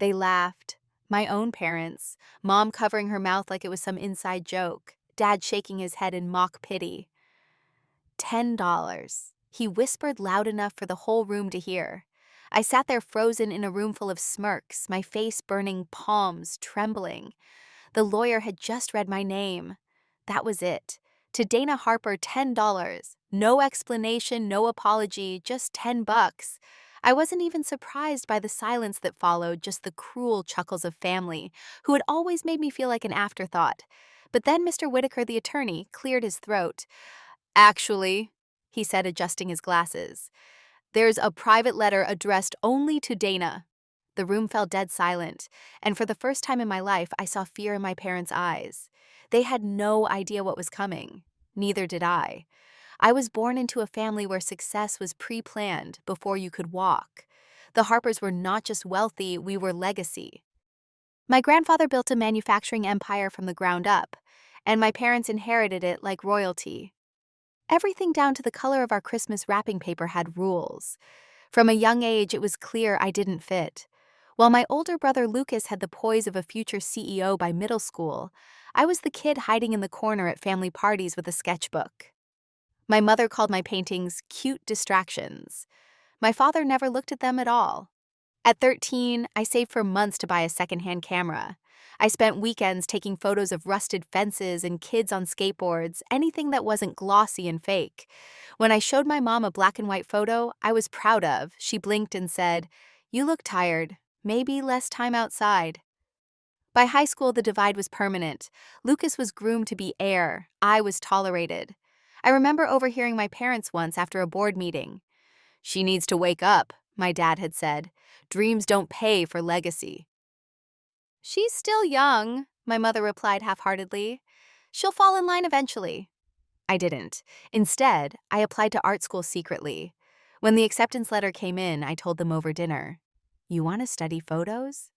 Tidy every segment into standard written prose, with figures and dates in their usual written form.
They laughed. My own parents, Mom covering her mouth like it was some inside joke, Dad shaking his head in mock pity. $10. He whispered loud enough for the whole room to hear. I sat there frozen in a room full of smirks, my face burning, palms trembling. The lawyer had just read my name. That was it. To Dana Harper, $10. No explanation, no apology, just $10. I wasn't even surprised by the silence that followed, just the cruel chuckles of family, who had always made me feel like an afterthought. But then Mr. Whitaker, the attorney, cleared his throat. Actually, he said, adjusting his glasses, there's a private letter addressed only to Dana. The room fell dead silent, and for the first time in my life, I saw fear in my parents' eyes. They had no idea what was coming. Neither did I. I was born into a family where success was pre-planned before you could walk. The Harpers were not just wealthy, we were legacy. My grandfather built a manufacturing empire from the ground up, and my parents inherited it like royalty. Everything down to the color of our Christmas wrapping paper had rules. From a young age, it was clear I didn't fit. While my older brother Lucas had the poise of a future CEO by middle school, I was the kid hiding in the corner at family parties with a sketchbook. My mother called my paintings cute distractions. My father never looked at them at all. At 13, I saved for months to buy a secondhand camera. I spent weekends taking photos of rusted fences and kids on skateboards, anything that wasn't glossy and fake. When I showed my mom a black and white photo I was proud of, she blinked and said, "You look tired. Maybe less time outside." By high school, the divide was permanent. Lucas was groomed to be heir. I was tolerated. I remember overhearing my parents once after a board meeting. "She needs to wake up," my dad had said. "Dreams don't pay for legacy." "She's still young," my mother replied half-heartedly. "She'll fall in line eventually." I didn't. Instead, I applied to art school secretly. When the acceptance letter came in, I told them over dinner, "You want to study photos?"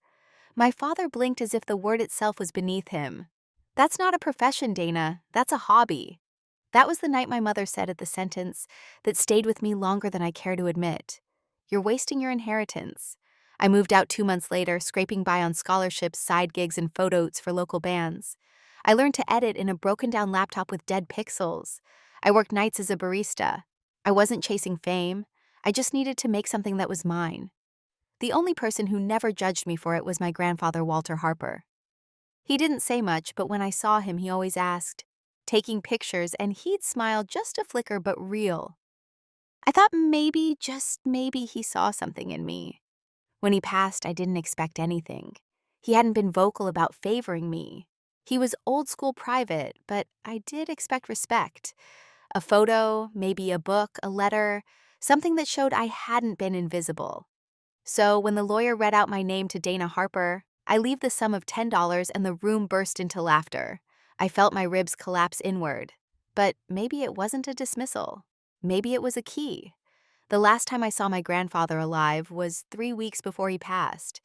My father blinked as if the word itself was beneath him. "That's not a profession, Dana. That's a hobby." That was the night my mother said at the sentence that stayed with me longer than I care to admit. "You're wasting your inheritance." I moved out 2 months later, scraping by on scholarships, side gigs, and photos for local bands. I learned to edit in a broken-down laptop with dead pixels. I worked nights as a barista. I wasn't chasing fame. I just needed to make something that was mine. The only person who never judged me for it was my grandfather, Walter Harper. He didn't say much, but when I saw him, he always asked, taking pictures, and he'd smile just a flicker but real. I thought maybe, just maybe, he saw something in me. When he passed, I didn't expect anything. He hadn't been vocal about favoring me. He was old-school private, but I did expect respect. A photo, maybe a book, a letter, something that showed I hadn't been invisible. So when the lawyer read out my name to Dana Harper, I leave the sum of $10 and the room burst into laughter. I felt my ribs collapse inward. But maybe it wasn't a dismissal. Maybe it was a key. The last time I saw my grandfather alive was 3 weeks before he passed.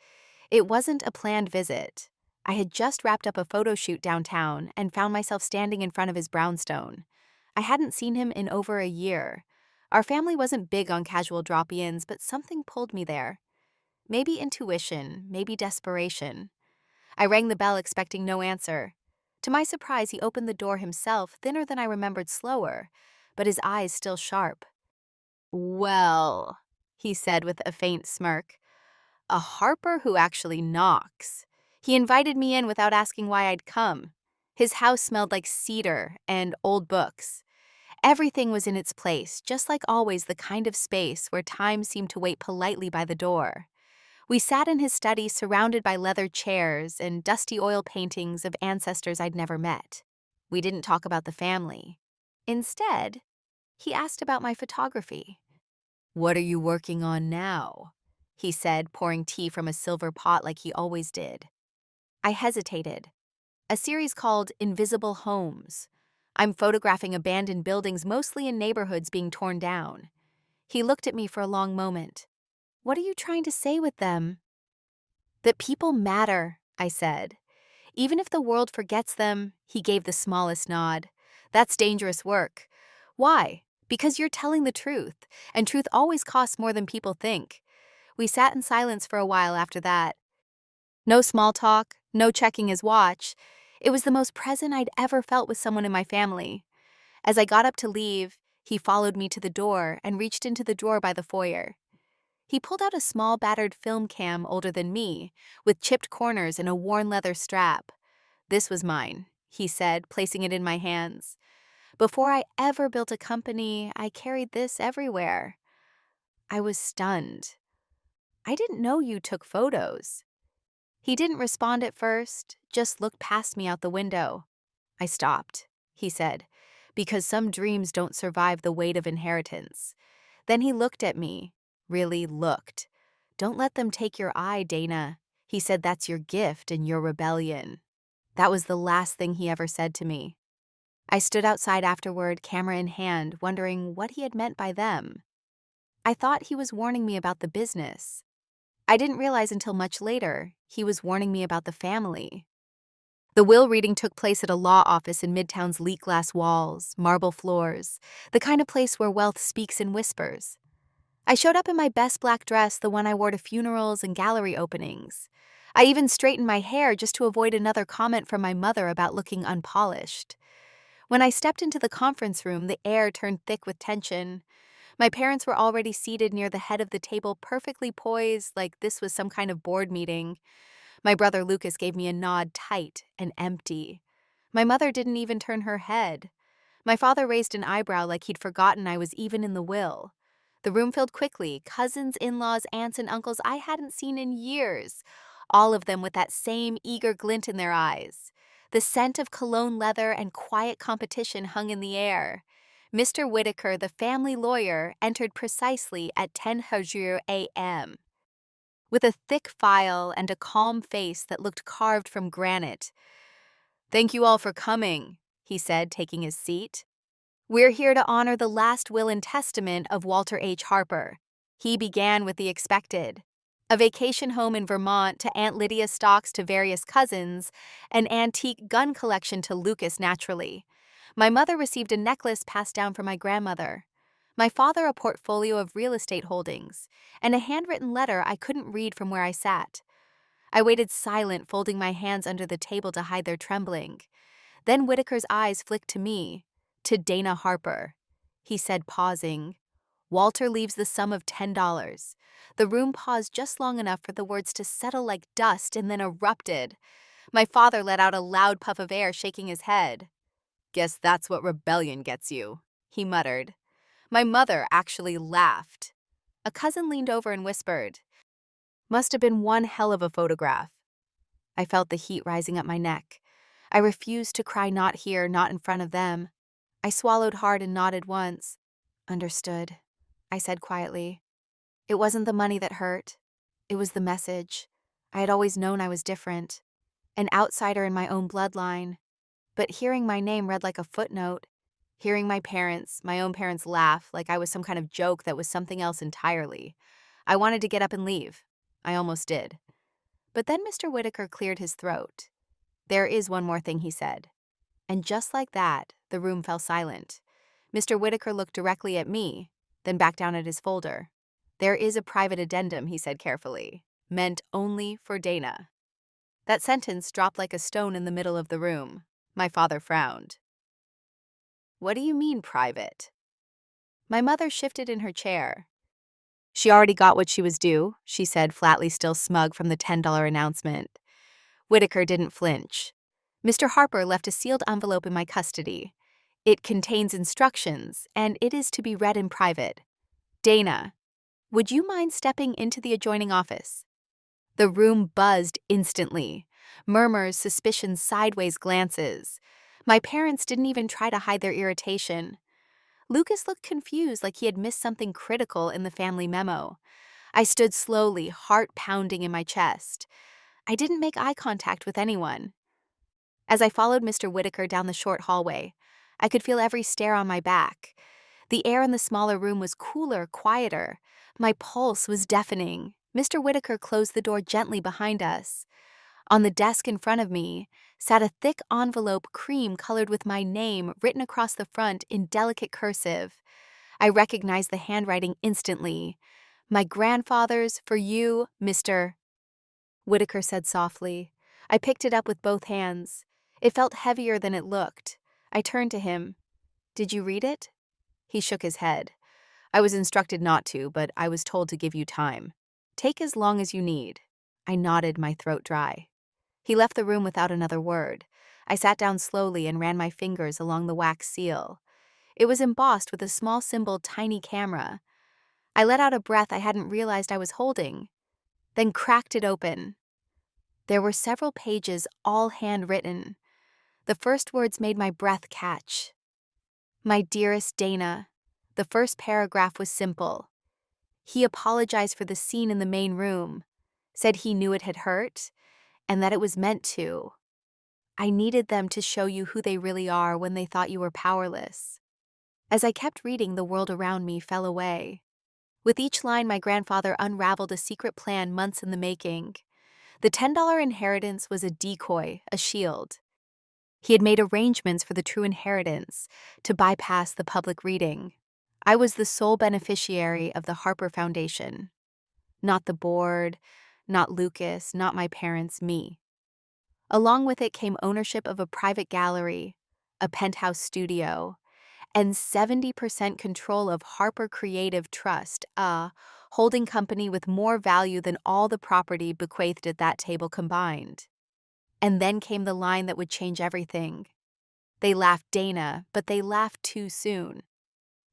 It wasn't a planned visit. I had just wrapped up a photo shoot downtown and found myself standing in front of his brownstone. I hadn't seen him in over a year. Our family wasn't big on casual drop-ins, but something pulled me there. Maybe intuition, maybe desperation. I rang the bell expecting no answer. To my surprise, he opened the door himself, thinner than I remembered, slower, but his eyes still sharp. "Well," he said with a faint smirk, "a Harper who actually knocks." He invited me in without asking why I'd come. His house smelled like cedar and old books. Everything was in its place, just like always, the kind of space where time seemed to wait politely by the door. We sat in his study surrounded by leather chairs and dusty oil paintings of ancestors I'd never met. We didn't talk about the family. Instead, he asked about my photography. "What are you working on now?" he said, pouring tea from a silver pot like he always did. I hesitated. "A series called Invisible Homes. I'm photographing abandoned buildings, mostly in neighborhoods being torn down." He looked at me for a long moment. "What are you trying to say with them?" "That people matter," I said. "Even if the world forgets them," he gave the smallest nod. "That's dangerous work." "Why?" "Because you're telling the truth, and truth always costs more than people think." We sat in silence for a while after that. No small talk, no checking his watch. It was the most present I'd ever felt with someone in my family. As I got up to leave, he followed me to the door and reached into the drawer by the foyer. He pulled out a small battered film cam older than me, with chipped corners and a worn leather strap. "This was mine," he said, placing it in my hands. "Before I ever built a company, I carried this everywhere." I was stunned. "I didn't know you took photos." He didn't respond at first, just looked past me out the window. "I stopped," he said, "because some dreams don't survive the weight of inheritance." Then he looked at me, really looked. "Don't let them take your eye, Dana." He said, "That's your gift and your rebellion." That was the last thing he ever said to me. I stood outside afterward, camera in hand, wondering what he had meant by them. I thought he was warning me about the business. I didn't realize until much later he was warning me about the family. The will reading took place at a law office in Midtown's leak glass walls, marble floors, the kind of place where wealth speaks in whispers. I showed up in my best black dress, the one I wore to funerals and gallery openings. I even straightened my hair just to avoid another comment from my mother about looking unpolished. When I stepped into the conference room, the air turned thick with tension. My parents were already seated near the head of the table, perfectly poised, like this was some kind of board meeting. My brother Lucas gave me a nod, tight and empty. My mother didn't even turn her head. My father raised an eyebrow like he'd forgotten I was even in the will. The room filled quickly, cousins, in-laws, aunts, and uncles I hadn't seen in years, all of them with that same eager glint in their eyes. The scent of cologne leather and quiet competition hung in the air. Mr. Whitaker, the family lawyer, entered precisely at 10:00 a.m. with a thick file and a calm face that looked carved from granite. "Thank you all for coming," he said, taking his seat. "We're here to honor the last will and testament of Walter H. Harper." He began with the expected: a vacation home in Vermont to Aunt Lydia's stocks to various cousins, an antique gun collection to Lucas naturally. My mother received a necklace passed down from my grandmother. My father a portfolio of real estate holdings, and a handwritten letter I couldn't read from where I sat. I waited silent, folding my hands under the table to hide their trembling. Then Whitaker's eyes flicked to me, to Dana Harper. He said, pausing, "Walter leaves the sum of $10. The room paused just long enough for the words to settle like dust and then erupted. My father let out a loud puff of air, shaking his head. "Guess that's what rebellion gets you," he muttered. My mother actually laughed. A cousin leaned over and whispered, "Must have been one hell of a photograph." I felt the heat rising up my neck. I refused to cry, not here, not in front of them. I swallowed hard and nodded once. "Understood," I said quietly. It wasn't the money that hurt. It was the message. I had always known I was different, an outsider in my own bloodline. But hearing my name read like a footnote, hearing my own parents laugh like I was some kind of joke that was something else entirely. I wanted to get up and leave. I almost did. But then Mr. Whitaker cleared his throat. "There is one more thing," he said. And just like that, the room fell silent. Mr. Whitaker looked directly at me, then back down at his folder. "There is a private addendum," he said carefully, "meant only for Dana." That sentence dropped like a stone in the middle of the room. My father frowned. "What do you mean, private?" My mother shifted in her chair. "She already got what she was due," she said, flatly, still smug from the $10 announcement. Whitaker didn't flinch. "Mr. Harper left a sealed envelope in my custody. It contains instructions, and it is to be read in private. Dana, would you mind stepping into the adjoining office?" The room buzzed instantly. Murmurs, suspicions, sideways glances. My parents didn't even try to hide their irritation. Lucas looked confused, like he had missed something critical in the family memo. I stood slowly, heart pounding in my chest. I didn't make eye contact with anyone. As I followed Mr. Whitaker down the short hallway, I could feel every stare on my back. The air in the smaller room was cooler, quieter. My pulse was deafening. Mr. Whitaker closed the door gently behind us. On the desk in front of me sat a thick envelope, cream-colored, with my name written across the front in delicate cursive. I recognized the handwriting instantly. My grandfather's, "For you, Mr." Whitaker said softly. I picked it up with both hands. It felt heavier than it looked. I turned to him. Did you read it? He shook his head. I was instructed not to, but I was told to give you time. Take as long as you need. I nodded, my throat dry. He left the room without another word. I sat down slowly and ran my fingers along the wax seal. It was embossed with a small symbol, tiny camera. I let out a breath I hadn't realized I was holding, then cracked it open. There were several pages, all handwritten. The first words made my breath catch. My dearest Dana. The first paragraph was simple. He apologized for the scene in the main room, said he knew it had hurt, and that it was meant to. I needed them to show you who they really are when they thought you were powerless. As I kept reading, the world around me fell away. With each line, my grandfather unraveled a secret plan months in the making. The $10 inheritance was a decoy, a shield. He had made arrangements for the true inheritance to bypass the public reading. I was the sole beneficiary of the Harper Foundation. Not the board, not Lucas, not my parents, me. Along with it came ownership of a private gallery, a penthouse studio, and 70% control of Harper Creative Trust, a holding company with more value than all the property bequeathed at that table combined. And then came the line that would change everything. They laughed, Dana, but they laughed too soon.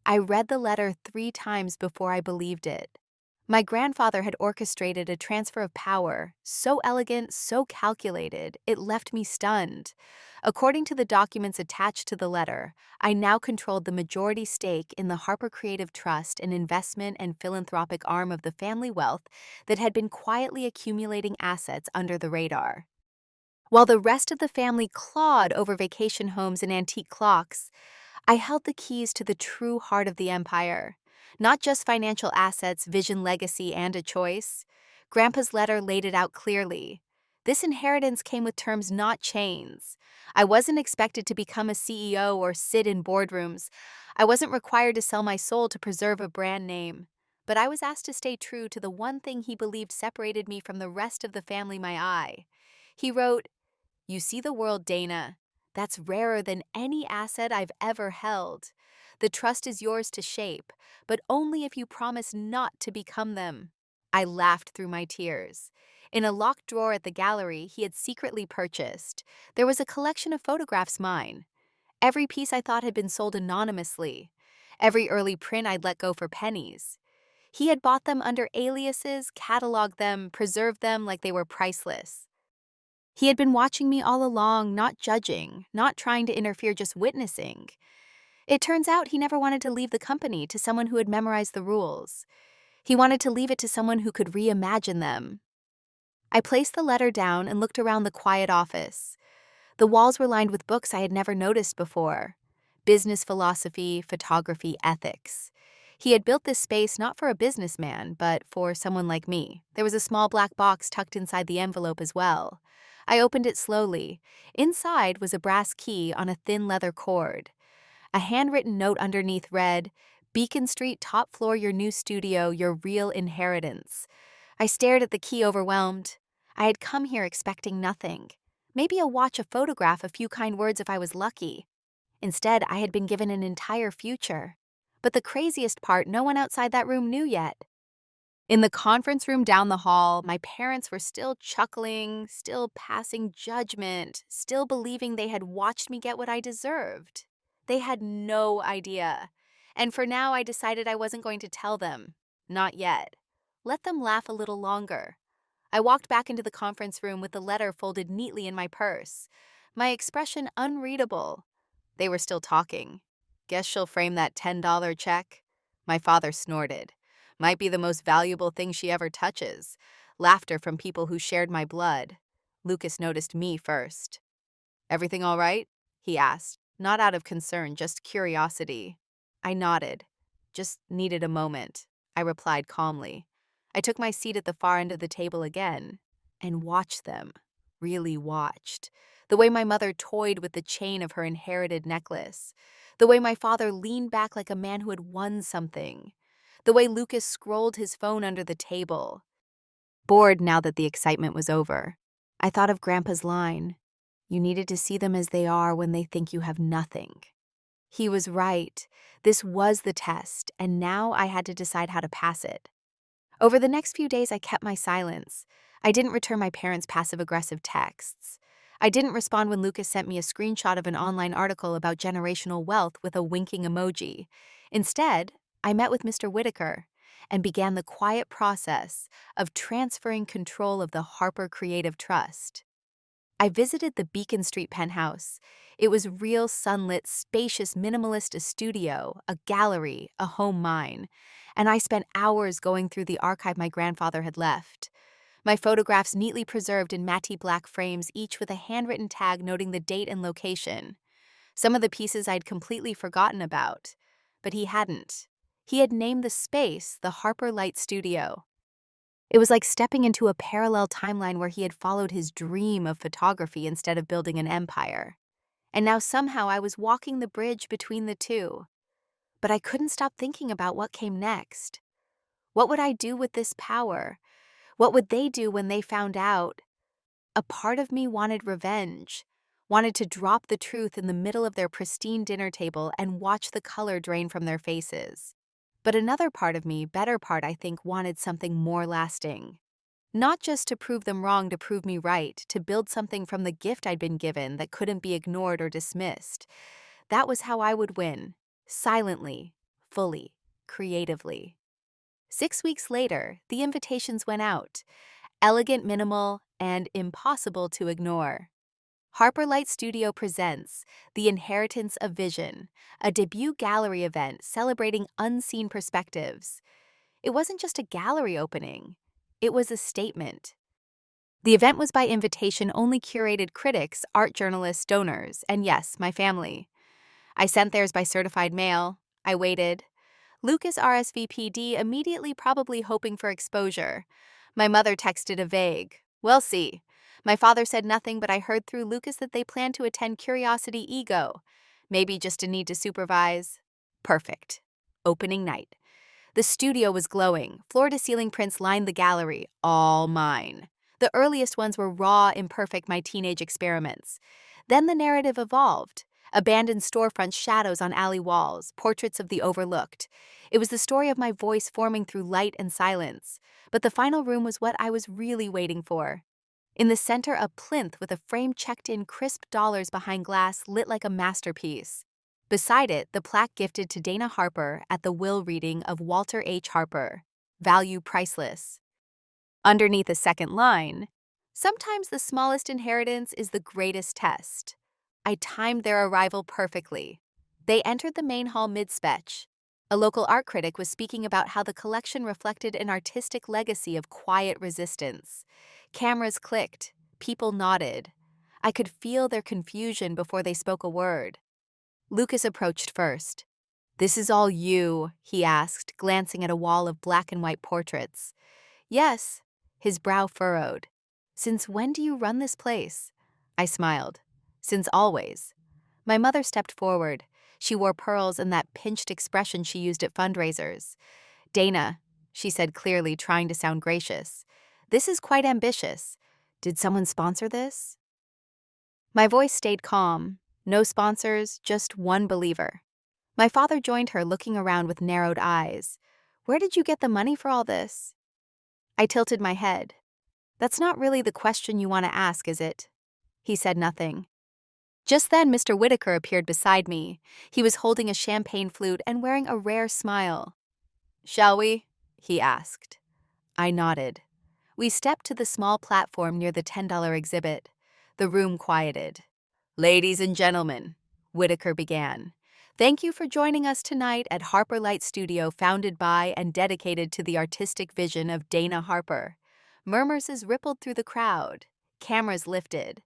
I read the letter 3 times before I believed it. My grandfather had orchestrated a transfer of power, so elegant, so calculated, it left me stunned. According to the documents attached to the letter, I now controlled the majority stake in the Harper Creative Trust, an investment and philanthropic arm of the family wealth that had been quietly accumulating assets under the radar. While the rest of the family clawed over vacation homes and antique clocks, I held the keys to the true heart of the empire. Not just financial assets, vision, legacy, and a choice. Grandpa's letter laid it out clearly. This inheritance came with terms, not chains. I wasn't expected to become a CEO or sit in boardrooms. I wasn't required to sell my soul to preserve a brand name. But I was asked to stay true to the one thing he believed separated me from the rest of the family, my eye. He wrote, "You see the world, Dana. That's rarer than any asset I've ever held. The trust is yours to shape, but only if you promise not to become them." I laughed through my tears. In a locked drawer at the gallery he had secretly purchased, there was a collection of photographs mine. Every piece I thought had been sold anonymously. Every early print I'd let go for pennies. He had bought them under aliases, cataloged them, preserved them like they were priceless. He had been watching me all along, not judging, not trying to interfere, just witnessing. It turns out he never wanted to leave the company to someone who had memorized the rules. He wanted to leave it to someone who could reimagine them. I placed the letter down and looked around the quiet office. The walls were lined with books I had never noticed before. Business philosophy, photography, ethics. He had built this space not for a businessman, but for someone like me. There was a small black box tucked inside the envelope as well. I opened it slowly. Inside was a brass key on a thin leather cord. A handwritten note underneath read, "Beacon Street, top floor, your new studio, your real inheritance." I stared at the key, overwhelmed. I had come here expecting nothing. Maybe a watch, a photograph, a few kind words if I was lucky. Instead, I had been given an entire future. But the craziest part, no one outside that room knew yet. In the conference room down the hall, my parents were still chuckling, still passing judgment, still believing they had watched me get what I deserved. They had no idea. And for now, I decided I wasn't going to tell them. Not yet. Let them laugh a little longer. I walked back into the conference room with the letter folded neatly in my purse, my expression unreadable. They were still talking. "Guess she'll frame that $10 check?" My father snorted. "Might be the most valuable thing she ever touches." Laughter from people who shared my blood. Lucas noticed me first. "Everything all right?" he asked, not out of concern, just curiosity. I nodded. "Just needed a moment," I replied calmly. I took my seat at the far end of the table again and watched them. Really watched. The way my mother toyed with the chain of her inherited necklace. The way my father leaned back like a man who had won something. The way Lucas scrolled his phone under the table. bored now that the excitement was over. I thought of Grandpa's line, "You needed to see them as they are when they think you have nothing." He was right. This was the test, and now I had to decide how to pass it. Over the next few days, I kept my silence. I didn't return my parents' passive-aggressive texts. I didn't respond when Lucas sent me a screenshot of an online article about generational wealth with a winking emoji. Instead, I met with Mr. Whitaker and began the quiet process of transferring control of the Harper Creative Trust. I visited the Beacon Street penthouse. It was real sunlit, spacious, minimalist studio, a gallery, a home mine. And I spent hours going through the archive my grandfather had left. My photographs neatly preserved in matte black frames, each with a handwritten tag noting the date and location. Some of the pieces I'd completely forgotten about. But he hadn't. He had named the space the Harper Light Studio. It was like stepping into a parallel timeline where he had followed his dream of photography instead of building an empire. And now somehow I was walking the bridge between the two. But I couldn't stop thinking about what came next. What would I do with this power? What would they do when they found out? A part of me wanted revenge, wanted to drop the truth in the middle of their pristine dinner table and watch the color drain from their faces. But another part of me, better part I think, wanted something more lasting. Not just to prove them wrong, to prove me right, to build something from the gift I'd been given that couldn't be ignored or dismissed. That was how I would win. Silently, fully, creatively. 6 weeks later, the invitations went out. Elegant, minimal, and impossible to ignore. Harper Light Studio presents The Inheritance of Vision, a debut gallery event celebrating unseen perspectives. It wasn't just a gallery opening. It was a statement. The event was by invitation, only curated critics, art journalists, donors, and yes, my family. I sent theirs by certified mail. I waited. Lucas RSVP'd immediately, probably hoping for exposure. My mother texted a vague, "We'll see." My father said nothing, but I heard through Lucas that they planned to attend Curiosity Ego. Maybe just a need to supervise. Perfect. Opening night. The studio was glowing. Floor-to-ceiling prints lined the gallery. All mine. The earliest ones were raw, imperfect, my teenage experiments. Then the narrative evolved. Abandoned storefronts, shadows on alley walls, portraits of the overlooked. It was the story of my voice forming through light and silence. But the final room was what I was really waiting for. In the center, a plinth with a frame checked in crisp dollars behind glass lit like a masterpiece. Beside it, the plaque gifted to Dana Harper at the will reading of Walter H. Harper. Value priceless. Underneath a second line, sometimes the smallest inheritance is the greatest test. I timed their arrival perfectly. They entered the main hall mid-spec. A local art critic was speaking about how the collection reflected an artistic legacy of quiet resistance. Cameras clicked. People nodded. I could feel their confusion before they spoke a word. Lucas approached first. "This is all you?" he asked, glancing at a wall of black and white portraits. "Yes." His brow furrowed. "Since when do you run this place?" I smiled. "Since always." My mother stepped forward. She wore pearls and that pinched expression she used at fundraisers. "Dana," she said clearly, trying to sound gracious, "this is quite ambitious. Did someone sponsor this?" My voice stayed calm. No sponsors, just one believer. My father joined her, looking around with narrowed eyes. "Where did you get the money for all this?" I tilted my head. "That's not really the question you want to ask, is it?" He said nothing. Just then, Mr. Whitaker appeared beside me. He was holding a champagne flute and wearing a rare smile. "Shall we?" he asked. I nodded. We stepped to the small platform near the $10 exhibit. The room quieted. "Ladies and gentlemen," Whitaker began, "thank you for joining us tonight at Harper Light Studio, founded by and dedicated to the artistic vision of Dana Harper." Murmurs rippled through the crowd. Cameras lifted.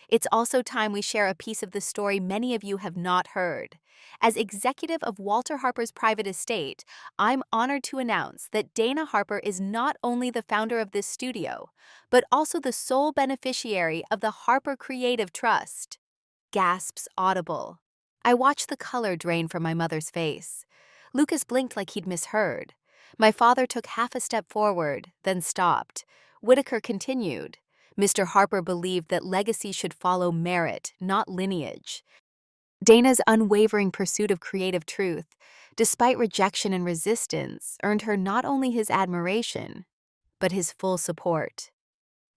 It's also time we share a piece of the story many of you have not heard. As executive of Walter Harper's private estate, I'm honored to announce that Dana Harper is not only the founder of this studio, but also the sole beneficiary of the Harper Creative Trust. Gasps audible. I watched the color drain from my mother's face. Lucas blinked like he'd misheard. My father took half a step forward, then stopped. Whitaker continued. Mr. Harper believed that legacy should follow merit, not lineage. Dana's unwavering pursuit of creative truth, despite rejection and resistance, earned her not only his admiration, but his full support.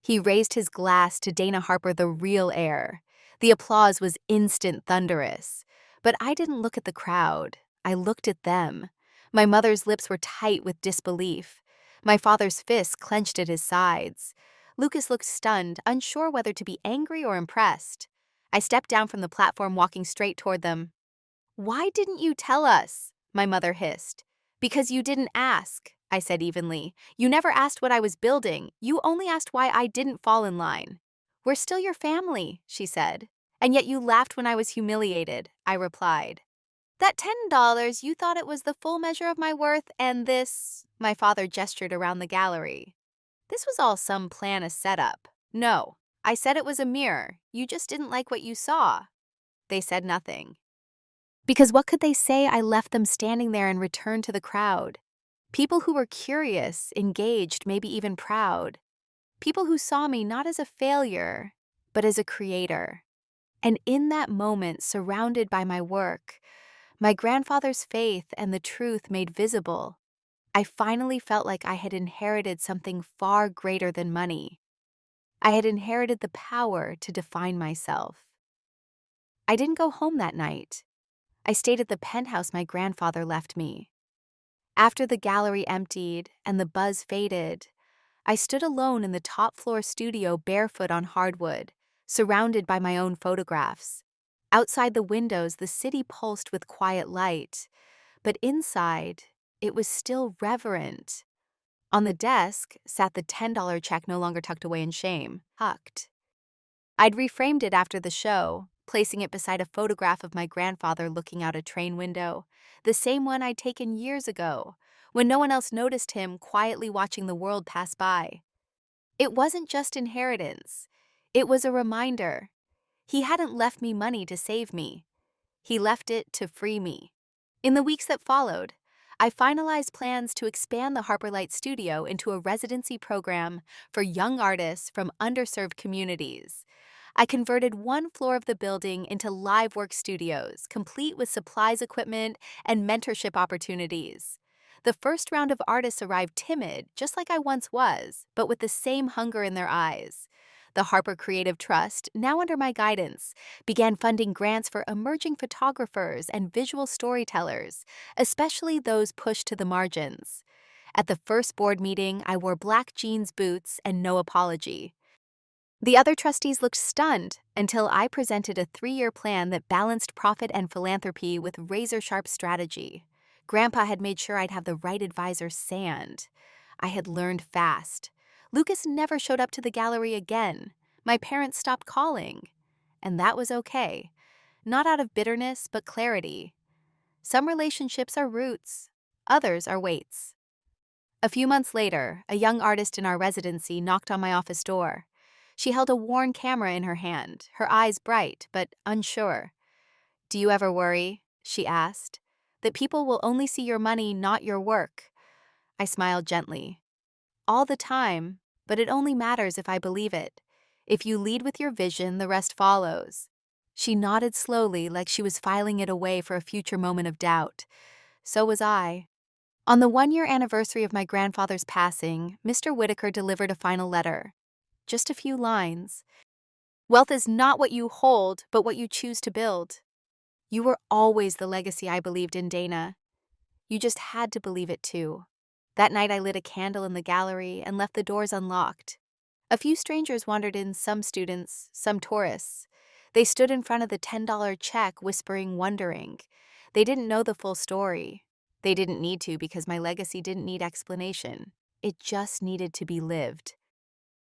He raised his glass to Dana Harper, the real heir. The applause was instant thunderous. But I didn't look at the crowd. I looked at them. My mother's lips were tight with disbelief. My father's fists clenched at his sides. Lucas looked stunned, unsure whether to be angry or impressed. I stepped down from the platform, walking straight toward them. "Why didn't you tell us?" my mother hissed. "Because you didn't ask," I said evenly. "You never asked what I was building. You only asked why I didn't fall in line." "We're still your family," she said. "And yet you laughed when I was humiliated," I replied. "That $10, you thought it was the full measure of my worth, and this," my father gestured around the gallery. "This was all some plan, a setup." "No, I said it was a mirror. You just didn't like what you saw." They said nothing. Because what could they say? I left them standing there and returned to the crowd. People who were curious, engaged, maybe even proud. People who saw me not as a failure, but as a creator. And in that moment, surrounded by my work, my grandfather's faith and the truth made visible, I finally felt like I had inherited something far greater than money. I had inherited the power to define myself. I didn't go home that night. I stayed at the penthouse my grandfather left me. After the gallery emptied and the buzz faded, I stood alone in the top-floor studio, barefoot on hardwood, surrounded by my own photographs. Outside the windows, the city pulsed with quiet light, but inside, it was still reverent. On the desk sat the $10 check, no longer tucked away in shame, tucked. I'd reframed it after the show, placing it beside a photograph of my grandfather looking out a train window, the same one I'd taken years ago, when no one else noticed him quietly watching the world pass by. It wasn't just inheritance. It was a reminder. He hadn't left me money to save me. He left it to free me. In the weeks that followed, I finalized plans to expand the Harper Light Studio into a residency program for young artists from underserved communities. I converted one floor of the building into live work studios, complete with supplies, equipment, and mentorship opportunities. The first round of artists arrived timid, just like I once was, but with the same hunger in their eyes. The Harper Creative Trust, now under my guidance, began funding grants for emerging photographers and visual storytellers, especially those pushed to the margins. At the first board meeting, I wore black jeans, boots, and no apology. The other trustees looked stunned until I presented a 3-year plan that balanced profit and philanthropy with razor-sharp strategy. Grandpa had made sure I'd have the right advisor, Sand. I had learned fast. Lucas never showed up to the gallery again. My parents stopped calling. And that was okay. Not out of bitterness, but clarity. Some relationships are roots. Others are weights. A few months later, a young artist in our residency knocked on my office door. She held a worn camera in her hand, her eyes bright but unsure. "Do you ever worry," she asked, "that people will only see your money, not your work?" I smiled gently. "All the time, but it only matters if I believe it. If you lead with your vision, the rest follows." She nodded slowly, like she was filing it away for a future moment of doubt. So was I. On the 1-year anniversary of my grandfather's passing, Mr. Whitaker delivered a final letter. Just a few lines. "Wealth is not what you hold, but what you choose to build. You were always the legacy I believed in, Dana. You just had to believe it too." That night I lit a candle in the gallery and left the doors unlocked. A few strangers wandered in, some students, some tourists. They stood in front of the $10 check, whispering, wondering. They didn't know the full story. They didn't need to, because my legacy didn't need explanation. It just needed to be lived.